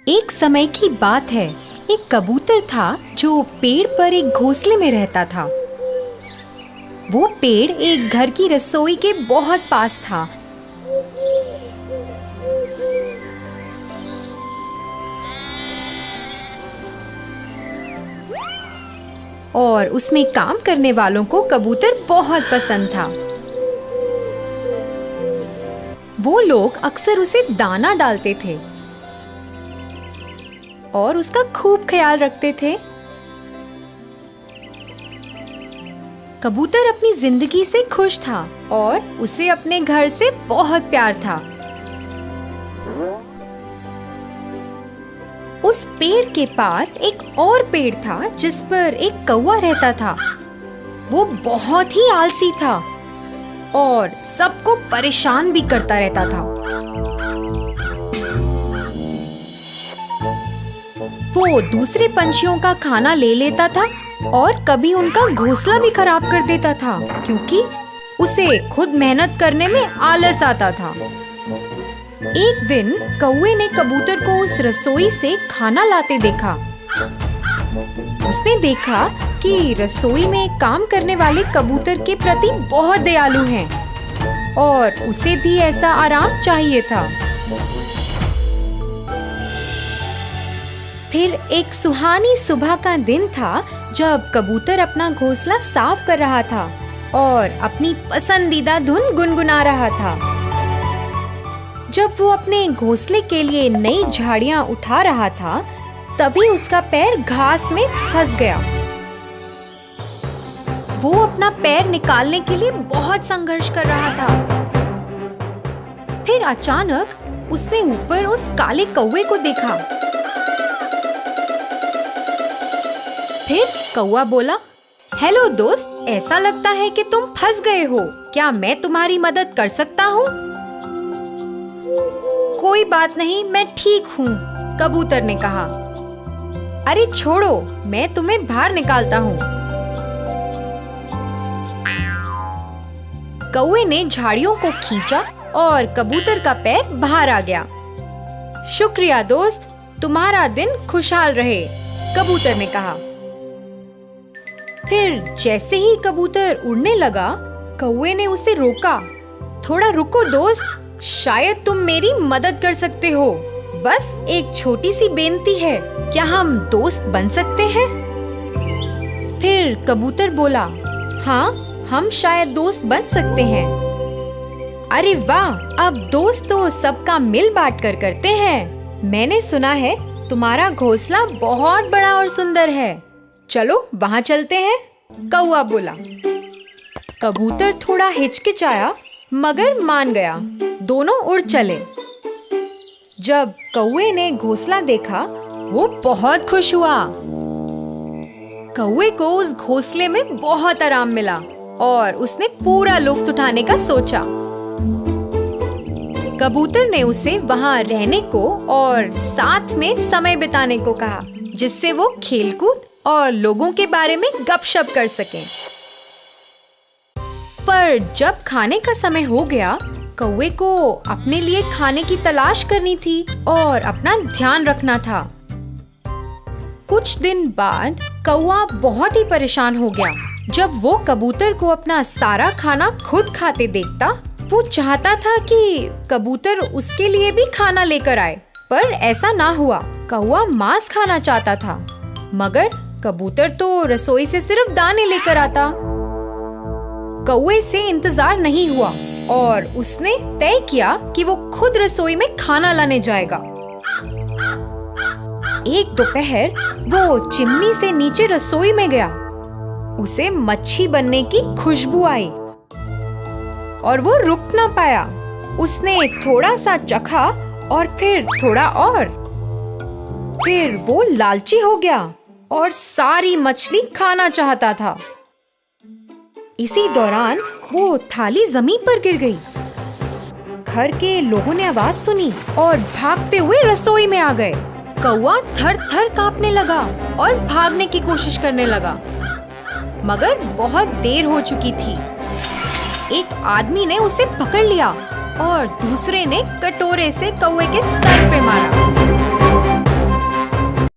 एक समय की बात है। एक कबूतर था जो पेड़ पर एक घोंसले में रहता था। वो पेड़ एक घर की रसोई के बहुत पास था। और उसमें काम करने वालों को कबूतर बहुत पसंद था। वो लोग अक्सर उसे दाना डालते थे और उसका खूब ख्याल रखते थे। कबूतर अपनी जिंदगी से खुश था और उसे अपने घर से बहुत प्यार था। उस पेड़ के पास एक और पेड़ था जिस पर एक कौवा रहता था। वो बहुत ही आलसी था और सबको परेशान भी करता रहता था। वो दूसरे पंछियों का खाना ले लेता था और कभी उनका घोंसला भी खराब कर देता था क्योंकि उसे खुद मेहनत करने में आलस आता था। एक दिन कौवे ने कबूतर को उस रसोई से खाना लाते देखा। उसने देखा कि रसोई में काम करने वाले कबूतर के प्रति बहुत दयालु हैं और उसे भी ऐसा आराम चाहिए था। फिर एक सुहानी सुबह का दिन था जब कबूतर अपना घोंसला साफ कर रहा था और अपनी पसंदीदा धुन गुनगुना रहा था। जब वो अपने घोंसले के लिए नई झाड़ियां उठा रहा था, तभी उसका पैर घास में फंस गया। वो अपना पैर निकालने के लिए बहुत संघर्ष कर रहा था। फिर अचानक उसने ऊपर उस काले कौवे को देखा। फिर कौवा बोला, हेलो दोस्त, ऐसा लगता है कि तुम फंस गए हो। क्या मैं तुम्हारी मदद कर सकता हूँ? कोई बात नहीं, मैं ठीक हूँ, कबूतर ने कहा। अरे छोड़ो, मैं तुम्हें बाहर निकालता हूँ। कौवे ने झाड़ियों को खींचा और कबूतर का पैर बाहर आ गया। शुक्रिया दोस्त, तुम्हारा दिन खुशहाल रहे, कबूतर ने कहा। फिर जैसे ही कबूतर उड़ने लगा, कौवे ने उसे रोका। थोड़ा रुको दोस्त, शायद तुम मेरी मदद कर सकते हो। बस एक छोटी सी बेनती है, क्या हम दोस्त बन सकते हैं? फिर कबूतर बोला, हाँ, हम शायद दोस्त बन सकते हैं। अरे वाह, अब दोस्त तो सबका मिल बांट कर करते हैं। मैंने सुना है तुम्हारा घोंसला बहुत बड़ा और सुंदर है। चलो वहाँ चलते हैं, कौवा बोला। कबूतर थोड़ा हिचकिचाया मगर मान गया। दोनों उड़ चले। जब कौवे ने घोंसला देखा, वो बहुत खुश हुआ। कौवे को उस घोंसले में बहुत आराम मिला और उसने पूरा लुत्फ उठाने का सोचा। कबूतर ने उसे वहाँ रहने को और साथ में समय बिताने को कहा, जिससे वो खेलकूद और लोगों के बारे में गपशप कर सकें। पर जब खाने का समय हो गया, कौवे को अपने लिए खाने की तलाश करनी थी और अपना ध्यान रखना था। कुछ दिन बाद कौवा बहुत ही परेशान हो गया। जब वो कबूतर को अपना सारा खाना खुद खाते देखता, वो चाहता था कि कबूतर उसके लिए भी खाना लेकर आए, पर ऐसा ना हुआ। कौवा मांस खाना चाहता था, मगर कबूतर तो रसोई से सिर्फ दाने लेकर आता। कौवे से इंतजार नहीं हुआ और उसने तय किया कि वो खुद रसोई में खाना लाने जाएगा। एक दोपहर वो चिमनी से नीचे रसोई में गया। उसे मच्छी बनने की खुशबू आई और वो रुक ना पाया। उसने थोड़ा सा चखा और फिर थोड़ा और। फिर वो लालची हो गया और सारी मछली खाना चाहता था। इसी दौरान वो थाली जमीन पर गिर गई। घर के लोगों ने आवाज सुनी और भागते हुए रसोई में आ गए। कौवा थर थर कांपने लगा और भागने की कोशिश करने लगा, मगर बहुत देर हो चुकी थी। एक आदमी ने उसे पकड़ लिया और दूसरे ने कटोरे से कौवे के सर पे मारा।